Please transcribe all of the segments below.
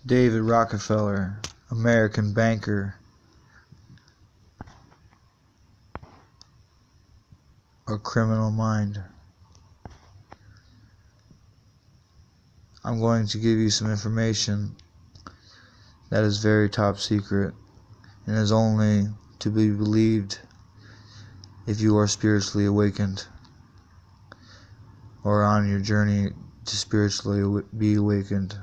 David Rockefeller, American banker, a criminal mind. I'm going to give you some information that is very top secret and is only to be believed if you are spiritually awakened or on your journey to spiritually be awakened.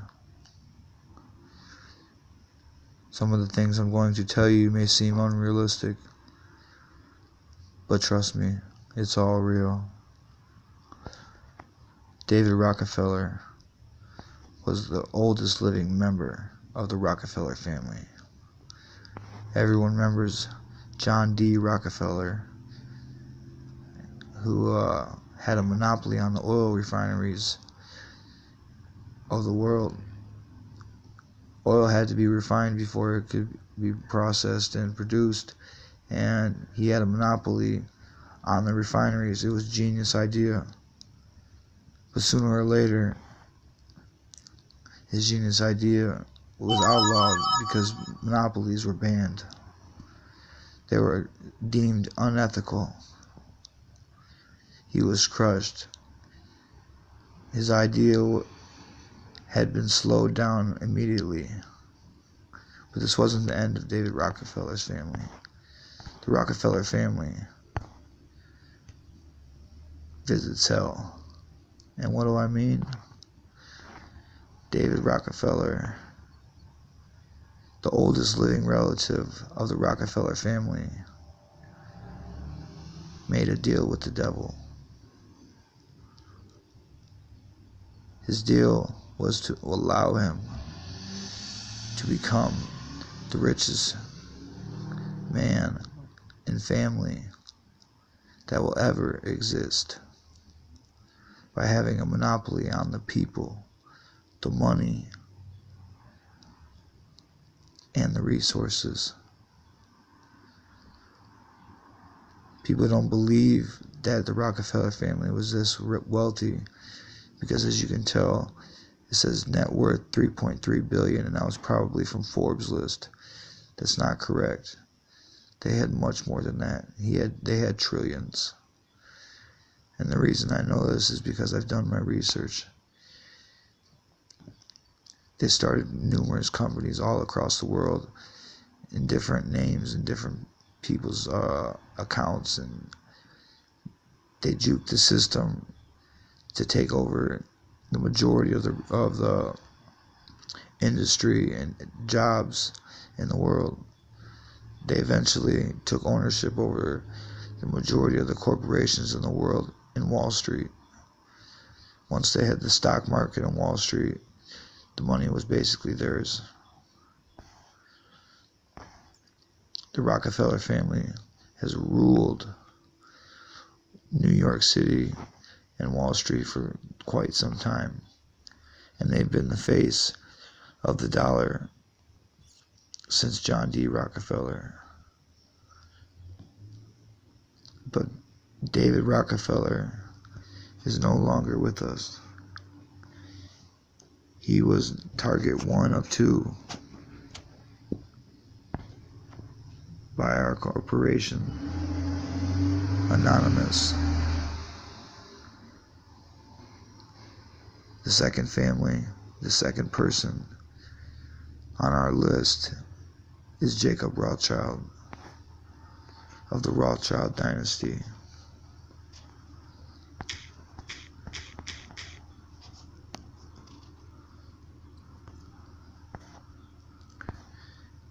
Some of the things I'm going to tell you may seem unrealistic, but trust me, it's all real. David Rockefeller was the oldest living member of the Rockefeller family. Everyone remembers John D. Rockefeller, who had a monopoly on the oil refineries of the world. Oil had to be refined before it could be processed and produced, and he had a monopoly on the refineries. It was a genius idea. But sooner or later, his genius idea was outlawed because monopolies were banned. They were deemed unethical. He was crushed. His idea had been slowed down immediately. But this wasn't the end of David Rockefeller's family. The Rockefeller family visits hell. And what do I mean? David Rockefeller, the oldest living relative of the Rockefeller family, made a deal with the devil. His deal was to allow him to become the richest man and family that will ever exist by having a monopoly on the people, the money, and the resources. People don't believe that the Rockefeller family was this wealthy because, as you can tell, it says net worth $3.3 billion, and that was probably from Forbes' list. That's not correct. They had much more than that. They had trillions. And the reason I know this is because I've done my research. They started numerous companies all across the world in different names and different people's accounts, and they juked the system to take over the majority of the industry and jobs in the world. They eventually took ownership over the majority of the corporations in the world in Wall Street. Once they had the stock market in Wall Street, the money was basically theirs. The Rockefeller family has ruled New York City and Wall Street for quite some time, and they've been the face of the dollar since John D. Rockefeller. But David Rockefeller is no longer with us. He was target 1 of 2 by our corporation, Anonymous. The second family, the second person on our list is Jacob Rothschild of the Rothschild Dynasty.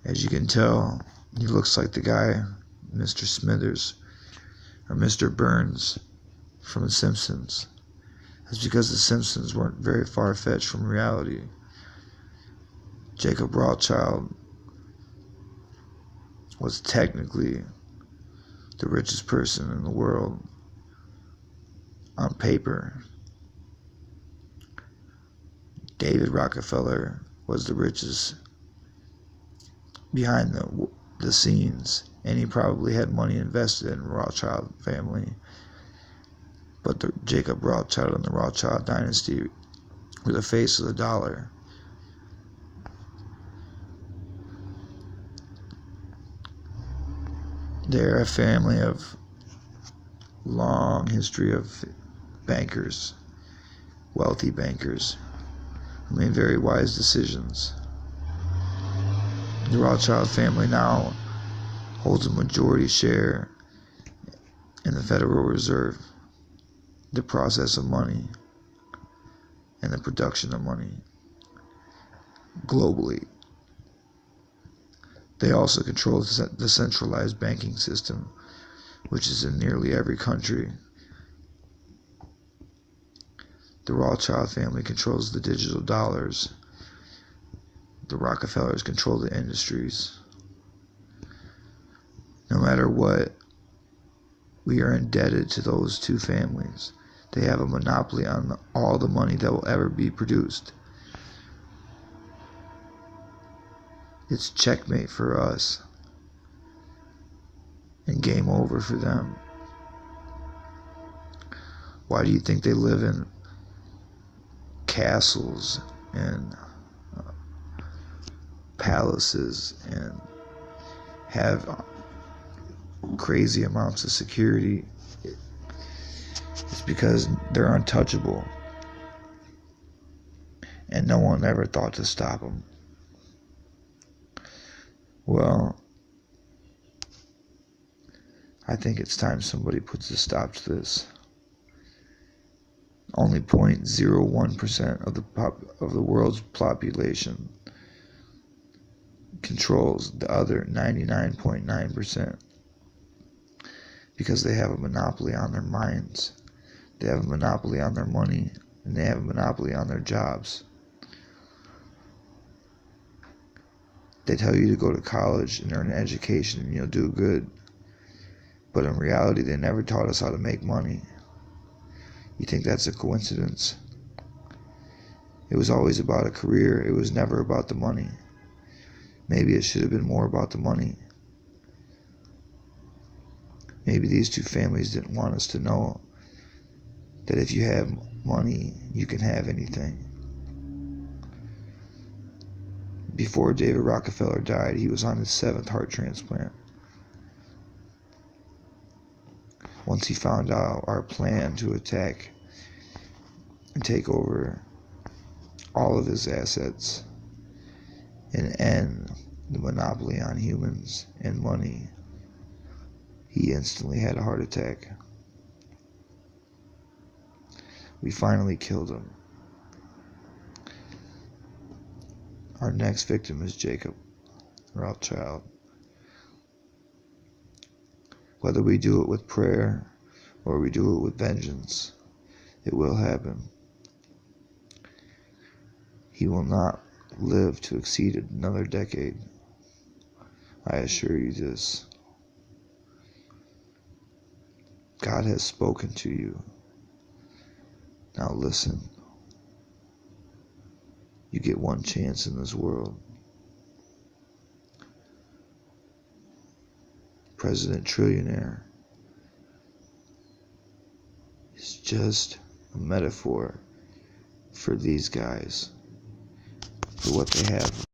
As you can tell, he looks like the guy, Mr. Smithers, or Mr. Burns from The Simpsons. That's because The Simpsons weren't very far-fetched from reality. Jacob Rothschild was technically the richest person in the world on paper. David Rockefeller was the richest behind the scenes, and he probably had money invested in the Rothschild family. But the Jacob Rothschild and the Rothschild dynasty were the face of the dollar. They're a family of long history of bankers, wealthy bankers, who made very wise decisions. The Rothschild family now holds a majority share in the Federal Reserve, the process of money, and the production of money globally. They also control the centralized banking system, which is in nearly every country. The Rothschild family controls the digital dollars. The Rockefellers control the industries. No matter what, we are indebted to those two families. They have a monopoly on all the money that will ever be produced. It's checkmate for us and game over for them. Why do you think they live in castles and palaces and have crazy amounts of security? It's because they're untouchable, and no one ever thought to stop them. Well, I think it's time somebody puts a stop to this. Only 0.01% of the world's population controls the other 99.9%, because they have a monopoly on their minds, they have a monopoly on their money, and they have a monopoly on their jobs. They tell you to go to college and earn an education and you'll do good. But in reality, they never taught us how to make money. You think that's a coincidence? It was always about a career. It was never about the money. Maybe it should have been more about the money. Maybe these two families didn't want us to know that if you have money, you can have anything. Before David Rockefeller died, he was on his 7th heart transplant. Once he found out our plan to attack and take over all of his assets and end the monopoly on humans and money, he instantly had a heart attack. We finally killed him. Our next victim is Jacob Rothschild. Whether we do it with prayer or we do it with vengeance, it will happen. He will not live to exceed another decade. I assure you this. God has spoken to you. Now listen. You get one chance in this world. President Trillionaire is just a metaphor for these guys, for what they have.